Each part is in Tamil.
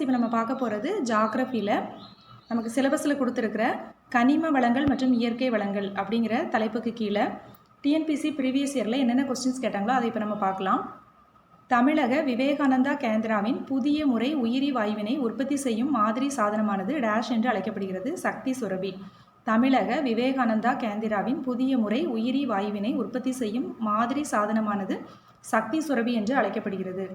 இப்போ நம்ம பார்க்க போகிறது ஜாகிரஃபியில் நமக்கு சிலபஸில் கொடுத்துருக்கிற கனிம வளங்கள் மற்றும் இயற்கை வளங்கள் அப்படிங்கிற தலைப்புக்கு கீழே டிஎன்பிசி ப்ரீவியஸ் இயரில் என்னென்ன கொஸ்டின்ஸ் கேட்டாங்களோ அதை இப்போ நம்ம பார்க்கலாம். தமிழக விவேகானந்தா கேந்திராவின் புதிய முறை உயிரி வாயுவினை உற்பத்தி செய்யும் மாதிரி சாதனமானது டேஷ் என்று அழைக்கப்படுகிறது. சக்தி சுரபி. தமிழக விவேகானந்தா கேந்திராவின் புதிய முறை உயிரி வாயுவினை உற்பத்தி செய்யும் மாதிரி சாதனமானது சக்தி சுரபி என்று அழைக்கப்படுகிறது.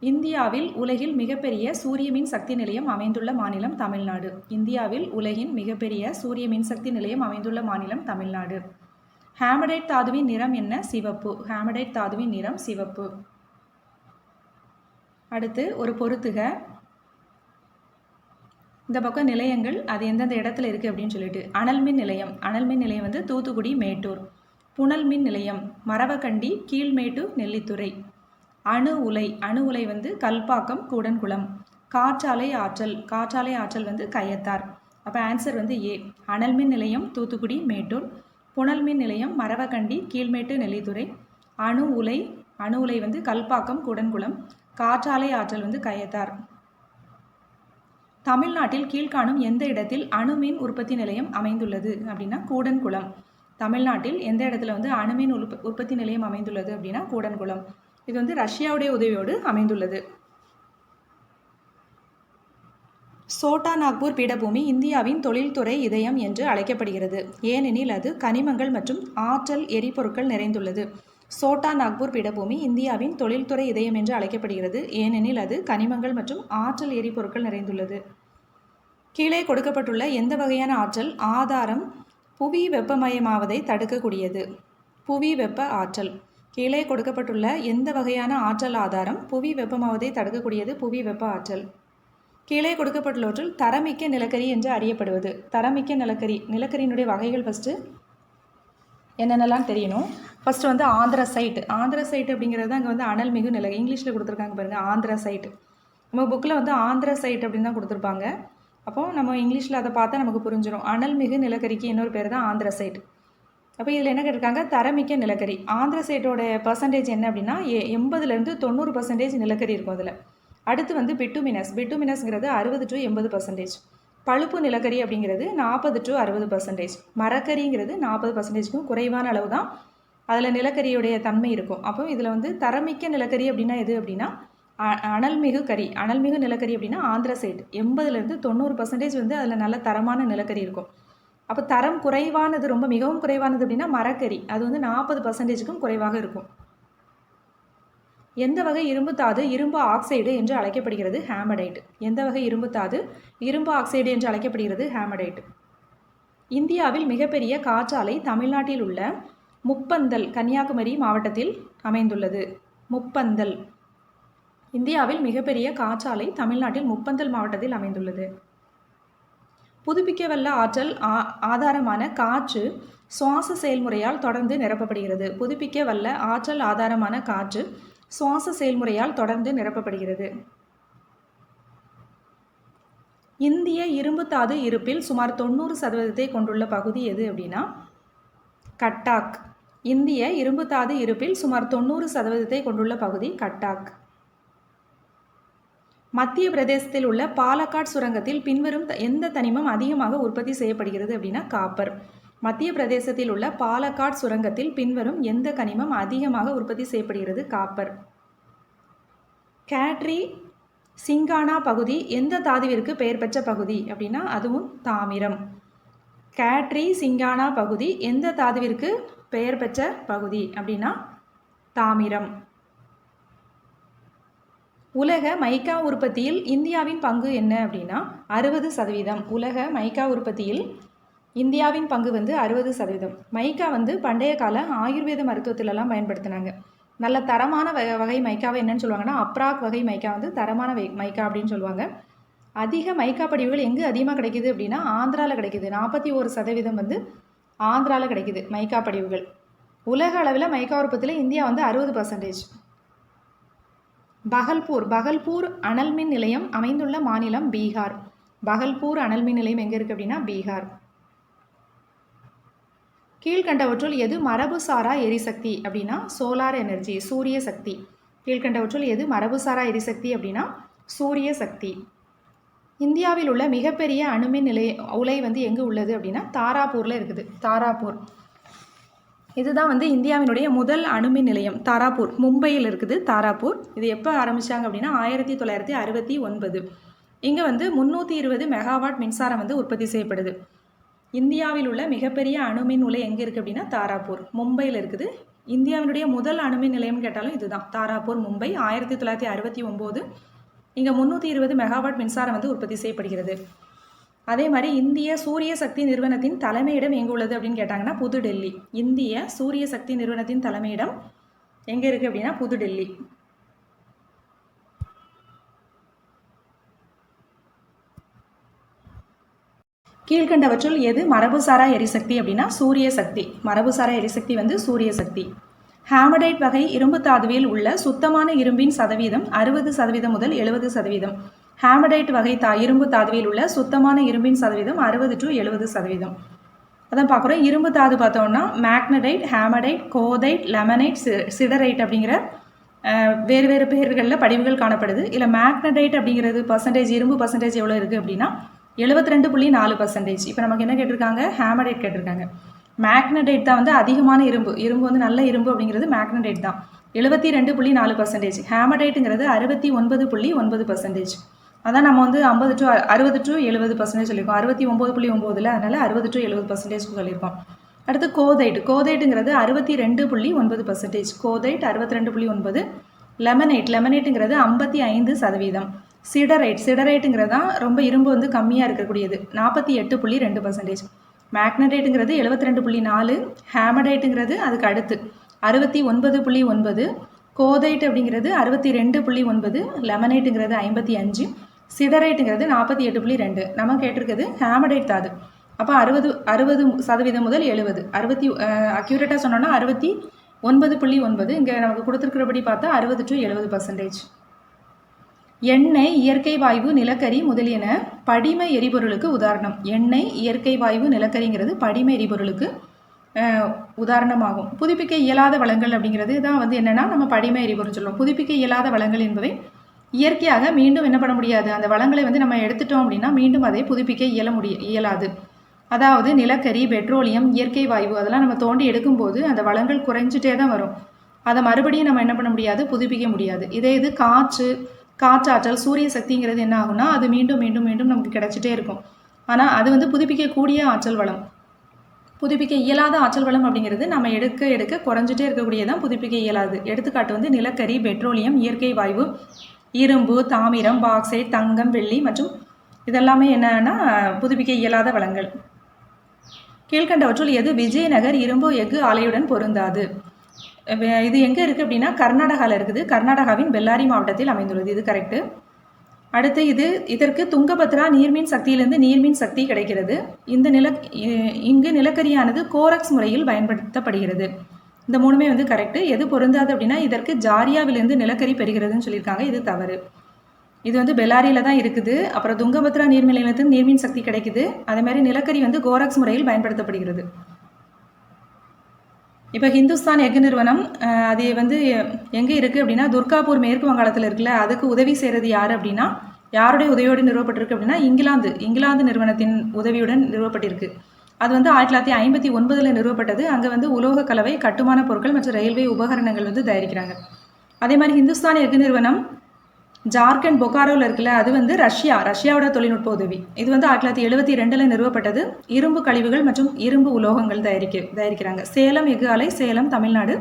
இந்தியாவில் உலகில் மிகப்பெரிய சூரிய மின் சக்தி நிலையம் அமைந்துள்ள மாநிலம் தமிழ்நாடு. இந்தியாவில் உலகின் மிகப்பெரிய சூரிய மின்சக்தி நிலையம் அமைந்துள்ள மாநிலம் தமிழ்நாடு. ஹேமடைட் தாதுவின் நிறம் என்ன? சிவப்பு. ஹேமடைட் தாதுவின் நிறம் சிவப்பு. அடுத்து ஒரு பொறுத்துக. இந்த பக்கம் நிலையங்கள் அது எந்தெந்த இடத்துல இருக்குது அப்படின்னு சொல்லிட்டு. அனல் மின் நிலையம். அனல் மின் நிலையம் வந்து தூத்துக்குடி, மேட்டூர். புனல் மின் நிலையம் மரவக்கண்டி, கீழ்மேட்டூர், நெல்லித்துறை. அணு உலை. அணு உலை வந்து கல்பாக்கம், கூடன்குளம். காற்றாலை ஆற்றல். காற்றாலை ஆற்றல் வந்து கயத்தார். அப்போ ஆன்சர் வந்து ஏ. அனல் மின் நிலையம் தூத்துக்குடி, மேட்டூர். புனல் மின் நிலையம் மரவக்கண்டி, கீழ்மேட்டு, நெல்லித்துறை. அணு உலை. அணு உலை வந்து கல்பாக்கம், கூடன்குளம். காற்றாலை ஆற்றல் வந்து கயத்தார். தமிழ்நாட்டில் கீழ்காணும் எந்த இடத்தில் அணுமின் உற்பத்தி நிலையம் அமைந்துள்ளது அப்படின்னா கூடன்குளம். தமிழ்நாட்டில் எந்த இடத்துல வந்து அணுமின் உற்பத்தி நிலையம் அமைந்துள்ளது அப்படின்னா கூடன்குளம். இது வந்து ரஷ்யாவுடைய உதவியோடு அமைந்துள்ளது. சோட்டா நாக்பூர் பீடபூமி இந்தியாவின் தொழில்துறை இதயம் என்று அழைக்கப்படுகிறது. ஏனெனில் அது கனிமங்கள் மற்றும் ஆற்றல் எரிபொருட்கள் நிறைந்துள்ளது. சோட்டா நாக்பூர் பீடபூமி இந்தியாவின் தொழில்துறை இதயம் என்று அழைக்கப்படுகிறது. ஏனெனில் அது கனிமங்கள் மற்றும் ஆற்றல் எரிபொருட்கள் நிறைந்துள்ளது. கீழே கொடுக்கப்பட்டுள்ள எந்த வகையான ஆற்றல் ஆதாரம் புவி வெப்பமயமாவதை தடுக்கக்கூடியது? புவி வெப்ப ஆற்றல். கீழே கொடுக்கப்பட்டுள்ள எந்த வகையான ஆற்றல் ஆதாரம் புவி வெப்பமாவதை தடுக்கக்கூடியது? புவி வெப்ப ஆற்றல். கீழே கொடுக்கப்பட்டுள்ளவற்றில் தரமிக்க நிலக்கரி என்று அறியப்படுவது. தரமிக்க நிலக்கரி. நிலக்கரியினுடைய வகைகள் ஃபஸ்ட்டு என்னென்னலாம் தெரியணும். ஃபஸ்ட்டு வந்து ஆந்திரசைட். ஆந்திரசைட் அப்படிங்கிறது அங்கே வந்து அனல் மிகு நிலக்கரி. இங்கிலீஷில் கொடுத்துருக்காங்க பாருங்கள், ஆந்திரசைட். நம்ம புக்கில் வந்து ஆந்திரசைட் அப்படின்னு தான் கொடுத்துருப்பாங்க. அப்போது நம்ம இங்கிலீஷில் அதை பார்த்தா நமக்கு புரிஞ்சிடும். அனல் மிகு நிலக்கரிக்கு இன்னொரு பேர் தான் ஆந்திரசைட். அப்போ இதில் என்ன கேட்டிருக்காங்க? தரமிக்க நிலக்கரி. ஆந்திரசைட்டோட பர்சன்டேஜ் என்ன அப்படின்னா 80லேருந்து 90% நிலக்கரி இருக்கும் அதில். அடுத்து வந்து பிட்டுமினஸ். பிட்டுமினஸ்ங்கிறது 60 to 80%. பழுப்பு நிலக்கரி அப்படிங்கிறது 40 to 60%. மரக்கரிங்கிறது 40%க்கும் குறைவான அளவு தான் அதில் நிலக்கரியுடைய தன்மை இருக்கும். அப்போ இதில் வந்து தரமிக்க நிலக்கரி அப்படின்னா எது அப்படின்னா அனல்மிகு கரி. அனல்மிகு நிலக்கரி அப்படின்னா ஆந்திரசைட். 80லேருந்து 90% வந்து அதில் நல்ல தரமான நிலக்கரி இருக்கும். அப்போ தரம் குறைவானது, ரொம்ப மிகவும் குறைவானது அப்படின்னா மரக்கரி. அது வந்து 40%க்கும் குறைவாக இருக்கும். எந்த வகை இரும்பு தாது இரும்பு ஆக்சைடு என்று அழைக்கப்படுகிறது? ஹேமடைட். எந்த வகை இரும்பு தாது இரும்பு ஆக்சைடு என்று அழைக்கப்படுகிறது? ஹேமடைட். இந்தியாவில் மிகப்பெரிய காற்றாலை தமிழ்நாட்டில் உள்ள முப்பந்தல், கன்னியாகுமரி மாவட்டத்தில் அமைந்துள்ளது. முப்பந்தல். இந்தியாவில் மிகப்பெரிய காற்றாலை தமிழ்நாட்டில் முப்பந்தல் மாவட்டத்தில் அமைந்துள்ளது. புதுப்பிக்கவல்ல ஆற்றல் ஆதாரமான காற்று சுவாச செயல்முறையால் தொடர்ந்து நிரப்பப்படுகிறது. புதுப்பிக்கவல்ல ஆற்றல் ஆதாரமான காற்று சுவாச செயல்முறையால் தொடர்ந்து நிரப்பப்படுகிறது. இந்திய இரும்பு தாது இருப்பில் சுமார் 90% கொண்டுள்ள பகுதி எது அப்படின்னா கட்டாக். இந்திய இரும்பு தாது இருப்பில் சுமார் 90% கொண்டுள்ள பகுதி கட்டாக். மத்திய பிரதேசத்தில் உள்ள பாலக்காட் சுரங்கத்தில் பின்வரும் எந்த தனிமம் அதிகமாக உற்பத்தி செய்யப்படுகிறது அப்படின்னா காப்பர். மத்திய பிரதேசத்தில் உள்ள பாலக்காட் சுரங்கத்தில் பின்வரும் எந்த கனிமம் அதிகமாக உற்பத்தி செய்யப்படுகிறது? காப்பர். கேட்ரி சிங்கானா பகுதி எந்த தாதுவிற்கு பெயர் பெற்ற பகுதி அப்படின்னா அதுவும் தாமிரம். கேட்ரி சிங்கானா பகுதி எந்த தாதுவிற்கு பெயர் பெற்ற பகுதி அப்படின்னா தாமிரம். உலக மைக்கா உற்பத்தியில் இந்தியாவின் பங்கு என்ன அப்படின்னா 60%. உலக மைக்கா உற்பத்தியில் இந்தியாவின் பங்கு வந்து 60%. மைக்கா வந்து பண்டைய கால ஆயுர்வேத மருத்துவத்திலலாம் பயன்படுத்தினாங்க. நல்ல தரமான வகை மைக்காவை என்னன்னு சொல்லுவாங்கன்னா அப்ராக் வகை மைக்கா வந்து தரமான மைக்கா அப்படின்னு சொல்லுவாங்க. அதிக மைக்கா படிவுகள் எங்கே அதிகமாக கிடைக்குது அப்படின்னா ஆந்திராவில் கிடைக்குது. 41% வந்து ஆந்திராவில் கிடைக்குது மைக்கா படிவுகள். உலக அளவில் மைக்கா உற்பத்தியில் இந்தியா வந்து 60%. பகல்பூர். பகல்பூர் அனல் மின் நிலையம் அமைந்துள்ள மாநிலம் பீகார். பகல்பூர் அனல் மின் நிலையம் எங்கே இருக்குது அப்படின்னா பீகார். கீழ்கண்டவற்றுள் எது மரபுசாரா எரிசக்தி அப்படின்னா சோலார் எனர்ஜி, சூரிய சக்தி. கீழ்கண்டவற்றுள் எது மரபுசாரா எரிசக்தி அப்படின்னா சூரிய சக்தி. இந்தியாவில் உள்ள மிகப்பெரிய அணுமின் உலை வந்து எங்கே உள்ளது அப்படின்னா தாராப்பூரில் இருக்குது. தாராப்பூர் இதுதான் வந்து இந்தியாவினுடைய முதல் அணுமின் நிலையம். தாராப்பூர் மும்பையில் இருக்குது. தாராப்பூர் இது எப்போ ஆரம்பித்தாங்க அப்படின்னா 1969. இங்கே வந்து 320 மெகாவாட் மின்சாரம் வந்து உற்பத்தி செய்யப்படுது. இந்தியாவில் உள்ள மிகப்பெரிய அணுமின் உலை எங்கே இருக்குது அப்படின்னா தாராப்பூர் மும்பையில் இருக்குது. இந்தியாவினுடைய முதல் அணுமின் நிலையம்னு கேட்டாலும் இதுதான், தாராப்பூர் மும்பை. 1969 இங்கே 320 மெகாவாட் மின்சாரம் வந்து உற்பத்தி செய்யப்படுகிறது. அதே மாதிரி இந்திய சூரிய சக்தி நிறுவனத்தின் தலைமையிடம் எங்கே உள்ளது அப்படின்னு கேட்டாங்கன்னா புதுடெல்லி. இந்திய சூரிய சக்தி நிறுவனத்தின் தலைமையிடம் எங்கே இருக்குது அப்படின்னா புதுடெல்லி. கீழ்கண்டவற்றுள் எது மரபுசாரா எரிசக்தி அப்படின்னா சூரிய சக்தி. மரபுசாரா எரிசக்தி வந்து சூரிய சக்தி. ஹேமடைட் வகை இரும்பு தாதுவில் உள்ள சுத்தமான இரும்பின் சதவீதம் 60% முதல் 70%. ஹேமடைட் வகை இரும்பு தாதுவில் உள்ள சுத்தமான இரும்பின் சதவீதம் 60 to 70%. அதான் பார்க்குறோம். இரும்பு தாது பார்த்தோம்னா மேக்னடைட், ஹேமடைட், கோதைட், லெமனைட், சிடரைட் அப்படிங்கிற வேறு வேறு பெயர்களில் படிவுகள் காணப்படுது. இல்லை மேக்னடைட் அப்படிங்கிறது பர்சன்டேஜ் இரும்பு பர்சன்டேஜ் எவ்வளோ இருக்குது அப்படின்னா 72.4%. இப்போ நமக்கு என்ன கேட்டிருக்காங்க, ஹேமடைட் கேட்டிருக்காங்க. மேக்னடைட் தான் வந்து அதிகமான இரும்பு வந்து நல்ல இரும்பு அப்படிங்கிறது மேக்னடைட் தான் 72.4%. ஹேமடைட்டுங்கிறது 69.9%. அதான் நம்ம வந்து 50 to 60 to 70% சொல்லியிருக்கோம். 69.9 அதனால் 60 to 70% சொல்லியிருக்கோம். அடுத்து கோதைட்டுங்கிறது 62.9%. கோதைட் 62.9. லெமனைட்டுங்கிறது 55%. சிடரைட்டுங்கிறது தான் ரொம்ப இரும்பு வந்து கம்மியாக இருக்கக்கூடியது 48.2%. மேக்னடைட்டுங்கிறது 72.4. ஹேமடைட்டுங்கிறது அதுக்கு அடுத்து 69.9. கோதைட் அப்படிங்கிறது 62.9. லெமனைட்டுங்கிறது 55. சிடரைட்டுங்கிறது 48.2. நம்ம கேட்டிருக்கிறது ஹேமடைட் தாது. அப்போ 60% முதல் 70. அக்யூரேட்டாக சொன்னோன்னா 69.9. இங்கே நமக்கு கொடுத்துருக்கிறபடி பார்த்தா 60 to 70%. எண்ணெய், இயற்கை வாயு, நிலக்கரி முதலியன படிம எரிபொருளுக்கு உதாரணம். எண்ணெய், இயற்கை வாயு, நிலக்கரிங்கிறது படிம எரிபொருளுக்கு உதாரணமாகும். புதுப்பிக்க இயலாத வளங்கள் அப்படிங்கிறது தான் வந்து என்னென்னா நம்ம படிம எரிபொருள் சொல்லுவோம். புதுப்பிக்க இயலாத வளங்கள் என்பவை இயற்கையாக மீண்டும் என்ன பண்ண முடியாது, அந்த வளங்களை வந்து நம்ம எடுத்துட்டோம் அப்படின்னா மீண்டும் அதை புதுப்பிக்க இயலாது. அதாவது நிலக்கரி, பெட்ரோலியம், இயற்கை வாயு அதெல்லாம் நம்ம தோண்டி எடுக்கும்போது அந்த வளங்கள் குறைஞ்சிட்டே தான் வரும். அதை மறுபடியும் நம்ம என்ன பண்ண முடியாது, புதுப்பிக்க முடியாது. இது காற்றாற்றல், சூரிய சக்திங்கிறது என்ன ஆகும்னா அது மீண்டும் மீண்டும் மீண்டும் நமக்கு கிடைச்சிட்டே இருக்கும். ஆனால் அது வந்து புதுப்பிக்கக்கூடிய ஆற்றல் வளம். புதுப்பிக்க இயலாத ஆற்றல் வளம் அப்படிங்கிறது நம்ம எடுக்க குறைஞ்சிட்டே இருக்கக்கூடியதான் புதுப்பிக்க இயலாது. எடுத்துக்காட்டு வந்து நிலக்கரி, பெட்ரோலியம், இயற்கை வாயு, இரும்பு, தாமிரம், பாக்சைட், தங்கம், வெள்ளி மற்றும் இதெல்லாமே என்னன்னா புதுப்பிக்க இயலாத வளங்கள். கீழ்கண்டவற்றுள் எது விஜயநகர் இரும்பு எஃகு ஆலையுடன் பொருந்தாது? இது எங்கே இருக்குது அப்படின்னா கர்நாடகாவில் இருக்குது. கர்நாடகாவின் பெல்லாரி மாவட்டத்தில் அமைந்துள்ளது. இது கரெக்டு. அடுத்து இதற்கு துங்கபத்ரா நீர்மின் சக்தியிலிருந்து நீர்மின் சக்தி கிடைக்கிறது. இங்கு நிலக்கரியானது கோரக்ஸ் முறையில் பயன்படுத்தப்படுகிறது. இந்த மூணுமே வந்து கரெக்டு. எது பொருந்தாது அப்படின்னா இதற்கு ஜாரியாவிலிருந்து நிலக்கரி பெறுகிறதுன்னு சொல்லியிருக்காங்க. இது தவறு. இது வந்து பெல்லாரியில் தான் இருக்குது. அப்புறம் துங்கபத்ரா நீர்மின் நிலையத்திலிருந்து நீர்மின் சக்தி கிடைக்குது. அதே மாதிரி நிலக்கரி வந்து கோரக்ஸ் முறையில் பயன்படுத்தப்படுகிறது. இப்போ ஹிந்துஸ்தான் எஃகு நிறுவனம் அது வந்து எங்கே இருக்குது அப்படின்னா துர்காப்பூர் மேற்கு வங்காளத்தில் இருக்குல்ல, அதுக்கு உதவி செய்கிறது யார் அப்படின்னா யாருடைய உதவியோடு நிறுவப்பட்டிருக்கு அப்படின்னா இங்கிலாந்து நிறுவனத்தின் உதவியுடன் நிறுவப்பட்டிருக்கு. அது வந்து 1959 நிறுவப்பட்டது. அங்கே வந்து உலோக கலவை, கட்டுமான பொருட்கள் மற்றும் ரயில்வே உபகரணங்கள் வந்து தயாரிக்கிறாங்க. அதே மாதிரி ஹிந்துஸ்தான் எஃகு நிறுவனம் ஜார்க்கண்ட் பொக்காரோவில் இருக்குல்ல, அது வந்து ரஷ்யாவோட தொழில்நுட்ப உதவி. இது வந்து 1972 நிறுவப்பட்டது. இரும்பு கழிவுகள் மற்றும் இரும்பு உலோகங்கள் தயாரிக்கிறாங்க. சேலம் எஃகு ஆலை, சேலம், தமிழ்நாடு,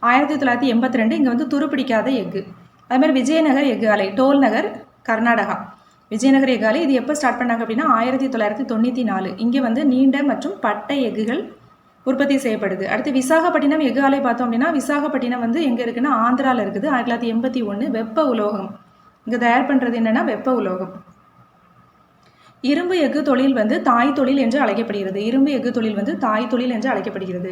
1982. இங்கே வந்து துருப்பிடிக்காத எஃகு. அதே மாதிரி விஜயநகர் எஃகு ஆலை, டோல் நகர், கர்நாடகா. விஜயநகர் எஃகு ஆலை இது எப்போ ஸ்டார்ட் பண்ணாங்க அப்படின்னா 1994. இங்கே வந்து நீண்ட மற்றும் பட்டை எஃகுகள் உற்பத்தி செய்யப்படுது. அடுத்து விசாகப்பட்டினம் எஃகு ஆலை பார்த்தோம் அப்படின்னா விசாகப்பட்டினம் வந்து எங்கே இருக்குன்னா ஆந்திராவில் இருக்குது. 1981. வெப்ப உலோகம் இங்கே தயார் பண்ணுறது என்னென்னா வெப்ப உலோகம். இரும்பு எஃகு தொழில் வந்து தாய் தொழில் என்று அழைக்கப்படுகிறது. இரும்பு எஃகு தொழில் வந்து தாய் தொழில் என்று அழைக்கப்படுகிறது.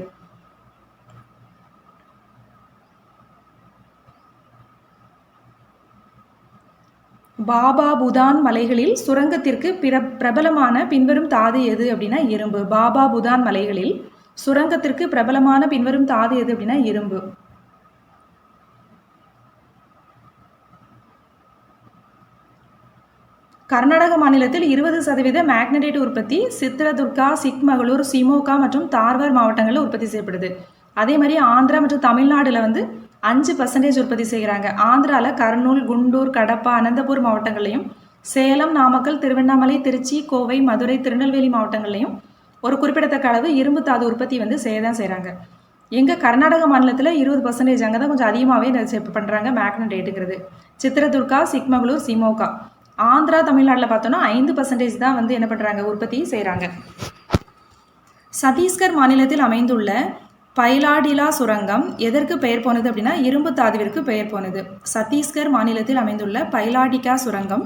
பாபா புதான் மலைகளில் சுரங்கத்திற்கு பிரபலமான பின்வரும் தாது எது அப்படின்னா இரும்பு. பாபா புதான் மலைகளில் சுரங்கத்திற்கு பிரபலமான பின்வரும் தாது எது அப்படின்னா இரும்பு. கர்நாடக மாநிலத்தில் 20% மேக்னடைட் உற்பத்தி சித்ரதுர்கா, சிக்மகளூர், சிமோகா மற்றும் தார்வார் மாவட்டங்களில் உற்பத்தி செய்யப்படுது. அதே மாதிரி ஆந்திரா மற்றும் தமிழ்நாடுல வந்து 5% உற்பத்தி செய்கிறாங்க. ஆந்திராவில் கர்னூல், குண்டூர், கடப்பா, அனந்தபூர் மாவட்டங்கள்லையும், சேலம், நாமக்கல், திருவண்ணாமலை, திருச்சி, கோவை, மதுரை, திருநெல்வேலி மாவட்டங்கள்லையும் ஒரு குறிப்பிடத்தக்க அளவு இரும்பு தாது உற்பத்தி வந்து செய்யதான் செய்கிறாங்க. எங்கள் கர்நாடக மாநிலத்தில் 20% அங்கே தான் கொஞ்சம் அதிகமாகவே பண்ணுறாங்க மேக்னடைட்டுங்கிறது. சித்ரதுர்கா, சிக்மகளூர், சிமோகா. ஆந்திரா, தமிழ்நாட்டில் பார்த்தோன்னா 5% தான் வந்து என்ன பண்ணுறாங்க, உற்பத்தி செய்கிறாங்க. சத்தீஸ்கர் மாநிலத்தில் அமைந்துள்ள பைலாடிலா சுரங்கம் எதற்கு பெயர் போனது அப்படின்னா இரும்பு தாதுவிற்கு பெயர் போனது. சத்தீஸ்கர் மாநிலத்தில் அமைந்துள்ள பைலாடிகா சுரங்கம்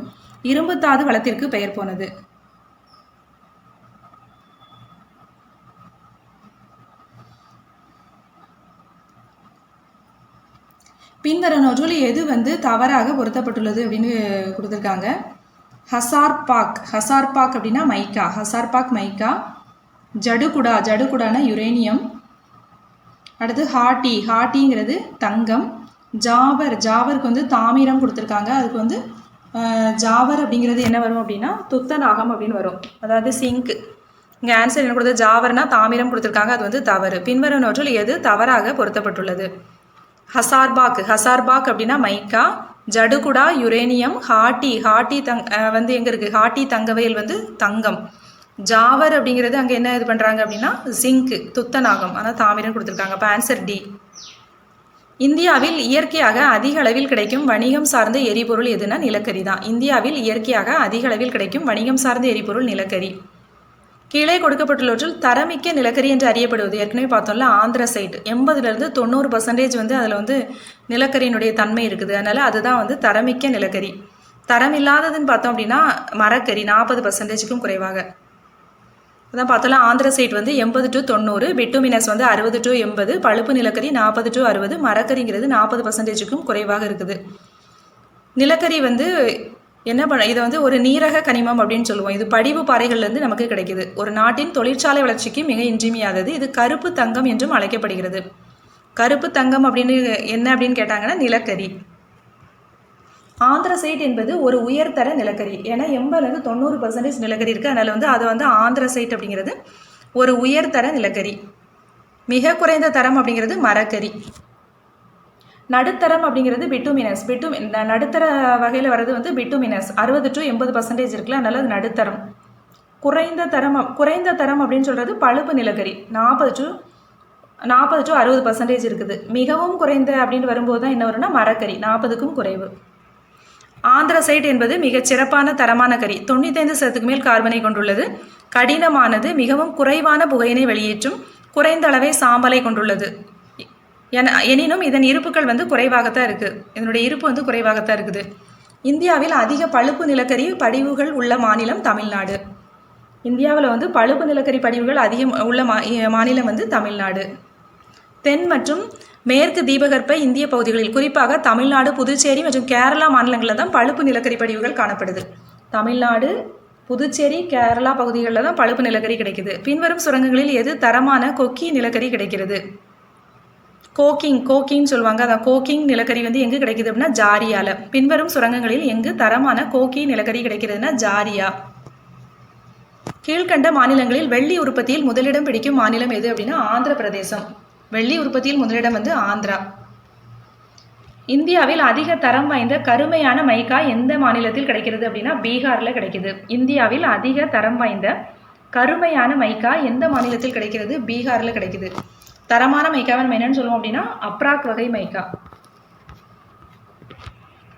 இரும்பு தாது வளத்திற்கு பெயர் போனது. பின்வருவனவற்றுள் எது வந்து தவறாக பொருத்தப்பட்டுள்ளது அப்படின்னு கொடுத்துருக்காங்க. ஹசார்பாக் அப்படின்னா மைக்கா, ஹசார்பாக் மைக்கா. ஜடுகுடானா யுரேனியம். அடுத்து ஹாட்டிங்கிறது தங்கம். ஜாவருக்கு வந்து தாமிரம் கொடுத்துருக்காங்க. அதுக்கு வந்து ஜாவர் அப்படிங்கிறது என்ன வரும் அப்படின்னா துத்தநாகம் அப்படின்னு வரும், அதாவது சிங்க். இங்கே ஆன்சர் என்ன கொடுத்தது, ஜாவர்னா தாமிரம் கொடுத்துருக்காங்க, அது வந்து தவறு. பின்வருவனவற்றுள் எது தவறாக பொருத்தப்பட்டுள்ளது. ஹசார்பாக் அப்படின்னா மைக்கா. ஜடுகுடா யுரேனியம். ஹாட்டி வந்து எங்கே இருக்குது, ஹாட்டி தங்கவயல் வந்து தங்கம். ஜாவர் அப்படிங்கிறது அங்கே என்ன இது பண்ணுறாங்க அப்படின்னா ஜிங்க், துத்தநாகம், ஆனால் தாமிரம் கொடுத்துருக்காங்க. அப்போ ஆன்சர் டி. இந்தியாவில் இயற்கையாக அதிக அளவில் கிடைக்கும் வணிகம் சார்ந்த எரிபொருள் எதுனா நிலக்கரி தான். இந்தியாவில் இயற்கையாக அதிக அளவில் கிடைக்கும் வணிகம் சார்ந்த எரிபொருள் நிலக்கரி. கீழே கொடுக்கப்பட்டுள்ளவற்றில் தரமிக்க நிலக்கரி என்று அறியப்படுவது ஏற்கனவே பார்த்தோம்ல ஆந்திரசைட். 80% 90% வந்து அதில் வந்து நிலக்கரியினுடைய தன்மை இருக்குது, அதனால் அதுதான் வந்து தரமிக்க நிலக்கரி. தரம் இல்லாததுன்னு பார்த்தோம் அப்படின்னா மரக்கரி 40%க்கும் குறைவாக. அதான் பார்த்தோம்ல ஆந்திரசைட் வந்து 80 to 90, பிட்டுமினஸ் வந்து 60 to 80, பழுப்பு நிலக்கரி 40 to 60, மரக்கரிங்கிறது 40%க்கும் குறைவாக இருக்குது. நிலக்கரி வந்து என்ன இதை வந்து ஒரு நீரக கனிமம் அப்படின்னு சொல்லுவோம். இது படிவு பாறைகள்லேருந்து நமக்கு கிடைக்குது. ஒரு நாட்டின் தொழிற்சாலை வளர்ச்சிக்கு மிக இன்றியமையாதது. இது கருப்பு தங்கம் என்றும் அழைக்கப்படுகிறது. கருப்பு தங்கம் அப்படின்னு என்ன அப்படின்னு கேட்டாங்கன்னா நிலக்கரி. ஆந்திரசைட் என்பது ஒரு உயர்தர நிலக்கரி. ஏன்னா 80 to 90% நிலக்கரி இருக்குது, அதனால் வந்து அது வந்து ஆந்திரசைட் அப்படிங்கிறது ஒரு உயர்தர நிலக்கரி. மிக குறைந்த தரம் அப்படிங்கிறது மரக்கரி. நடுத்தரம் அப்படிங்கிறது பிட்டுமினஸ். நடுத்தர வகையில் வர்றது வந்து பிட்டுமினஸ் 60 to 80% இருக்குல்ல, அதனால் அது நடுத்தரம். குறைந்த தரம் அப்படின்னு சொல்கிறது பழுப்பு நிலக்கரி 40 to 60% இருக்குது. மிகவும் குறைந்த அப்படின்னு வரும்போது தான் என்ன வரும்னா மரக்கரி 40க்கும் குறைவு. ஆந்திரசைட் என்பது மிகச் சிறப்பான தரமான கரி. 95% மேல் கார்பனை கொண்டுள்ளது. கடினமானது. மிகவும் குறைவான புகையினை வெளியேற்றும். குறைந்த அளவே சாம்பலை கொண்டுள்ளது. எனினும் இதன் இருப்புகள் வந்து குறைவாகத்தான் இருக்குது. இதனுடைய இருப்பு வந்து குறைவாகத்தான் இருக்குது. இந்தியாவில் அதிக பழுப்பு நிலக்கரி படிவுகள் உள்ள மாநிலம் தமிழ்நாடு. இந்தியாவில் வந்து பழுப்பு நிலக்கரி படிவுகள் அதிகம் உள்ள மாநிலம் வந்து தமிழ்நாடு. தென் மற்றும் மேற்கு தீபகற்ப இந்திய பகுதிகளில் குறிப்பாக தமிழ்நாடு, புதுச்சேரி மற்றும் கேரளா மாநிலங்களில் தான் பழுப்பு நிலக்கரி படிவுகள் காணப்படுது. தமிழ்நாடு, புதுச்சேரி, கேரளா பகுதிகளில் தான் பழுப்பு நிலக்கரி கிடைக்குது. பின்வரும் சுரங்கங்களில் எது தரமான கொக்கி நிலக்கரி கிடைக்கிறது. கோக்கின்னு சொல்லுவாங்க. அதான் கோக்கிங் நிலக்கரி வந்து எங்கே கிடைக்குது அப்படின்னா ஜாரியாவில். பின்வரும் சுரங்கங்களில் எங்கு தரமான கோக்கி நிலக்கரி கிடைக்கிறதுனா ஜாரியா. கீழ்கண்ட மாநிலங்களில் வெள்ளி உற்பத்தியில் முதலிடம் பிடிக்கும் மாநிலம் எது அப்படின்னா ஆந்திர பிரதேசம். வெள்ளி உற்பத்தியில் முதலிடம் வந்து ஆந்திரா. இந்தியாவில் அதிக தரம் வாய்ந்த கருமையான மைக்கா எந்த மாநிலத்தில் கிடைக்கிறது அப்படின்னா பீகாரில் கிடைக்குது. இந்தியாவில் அதிக தரம் வாய்ந்த கருமையான மைக்கா எந்த மாநிலத்தில் கிடைக்கிறது, பீகாரில் கிடைக்குது. தரமான மைக்காவை நம்ம என்னன்னு சொல்லுவோம் அப்படின்னா அப்ராக் வகை மைக்கா.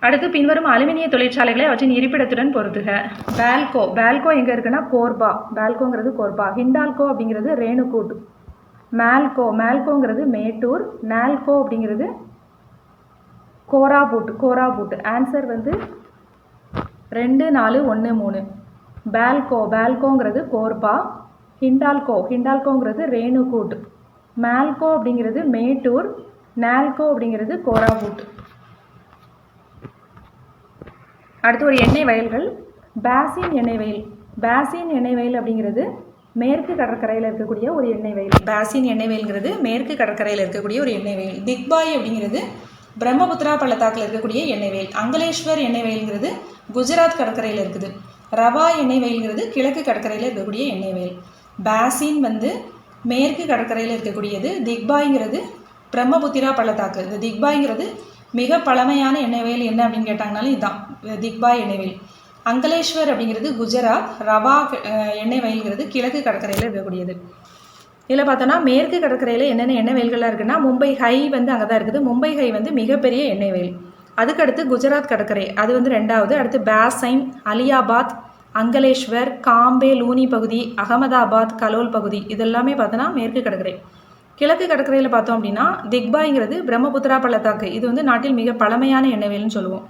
அடுத்து பின்வரும் அலுமினிய தொழிற்சாலைகளை அவற்றின் இருப்பிடத்துடன் பொருத்துக. பேல்கோ எங்கே இருக்குன்னா கோர்பா. பேல்கோங்கிறது கோர்பா. ஹிண்டால்கோ அப்படிங்கிறது ரேணுகூட். மேல்கோங்கிறது மேட்டூர். நால்கோ அப்படிங்கிறது கோராபூட். ஆன்சர் வந்து 2, 4, 1, 3. பேல்கோங்கிறது கோர்பா. ஹிண்டால்கோங்கிறது ரேணுகூட். மேல்கோ அப்படிங்கிறது மேட்டூர். நால்கோ அப்படிங்கிறது கோராபூட். அடுத்து ஒரு எண்ணெய் வயல்கள். பாசின் எண்ணெய் வயல் அப்படிங்கிறது மேற்கு கடற்கரையில் இருக்கக்கூடிய ஒரு எண்ணெய் வயல். பாசின் எண்ணெய் வயல்ங்கிறது மேற்கு கடற்கரையில் இருக்கக்கூடிய ஒரு எண்ணெய் வயல். திக்பாய் அப்படிங்கிறது பிரம்மபுத்திரா பள்ளத்தாக்கில் இருக்கக்கூடிய எண்ணெய் வயல். அங்கலேஸ்வர் எண்ணெய் வயல்ங்கிறது குஜராத் கடற்கரையில் இருக்குது. ரவா எண்ணெய் வயல்ங்கிறது கிழக்கு கடற்கரையில் இருக்கக்கூடிய எண்ணெய் வயல். பேசின் வந்து மேற்கு கடற்கரையில் இருக்கக்கூடியது. திக்பாய்ங்கிறது பிரம்மபுத்திரா பள்ளத்தாக்கு. இந்த திக்பாய்ங்கிறது மிக பழமையான எண்ணெய் வயல் என்ன அப்படின்னு கேட்டாங்கனாலும் இதுதான் திக்பாய் எண்ணெய் வயல். அங்கலேஸ்வர் அப்படிங்கிறது குஜராத். ரவா எண்ணெய் வயல்ங்கிறது கிழக்கு கடற்கரையில் இருக்கக்கூடியது. இதில் பார்த்தோன்னா மேற்கு கடற்கரையில் என்னென்ன எண்ணெய் வயல்கள்லாம் இருக்குன்னா மும்பை ஹை வந்து அங்கே தான் இருக்குது. மும்பை ஹை வந்து மிகப்பெரிய எண்ணெய் வயல். அதுக்கடுத்து குஜராத் கடற்கரை அது வந்து 2வது. அடுத்து பேசைன், அலியாபாத், அங்கலேஸ்வர், காம்பே, லூனி பகுதி, அகமதாபாத், கலோல் பகுதி இதெல்லாமே பார்த்தோன்னா மேற்கு கடற்கரை. கிழக்கு கடற்கரையில் பார்த்தோம் அப்படின்னா திக்பாய்ங்கிறது பிரம்மபுத்திரா பள்ளத்தாக்கு. இது வந்து நாட்டில் மிக பழமையான எண்ணெய் வயல்னு சொல்லுவோம்.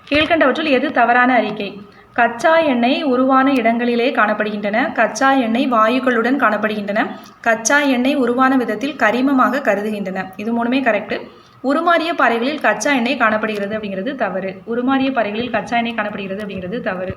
கீழ்கண்டவற்றில் எது தவறான அறிக்கை? கச்சா எண்ணெய் உருவான இடங்களிலே காணப்படுகின்றன. கச்சா எண்ணெய் வாயுக்களுடன் காணப்படுகின்றன. கச்சா எண்ணெய் உருவான விதத்தில் கரிமமாக கருதுகின்றன. இது 3மே கரெக்டு. உருமாறிய பாறைகளில் கச்சா எண்ணெய் காணப்படுகிறது அப்படிங்கிறது தவறு. உருமாறிய பாறைகளில் கச்சா எண்ணெய் காணப்படுகிறது அப்படிங்கிறது தவறு.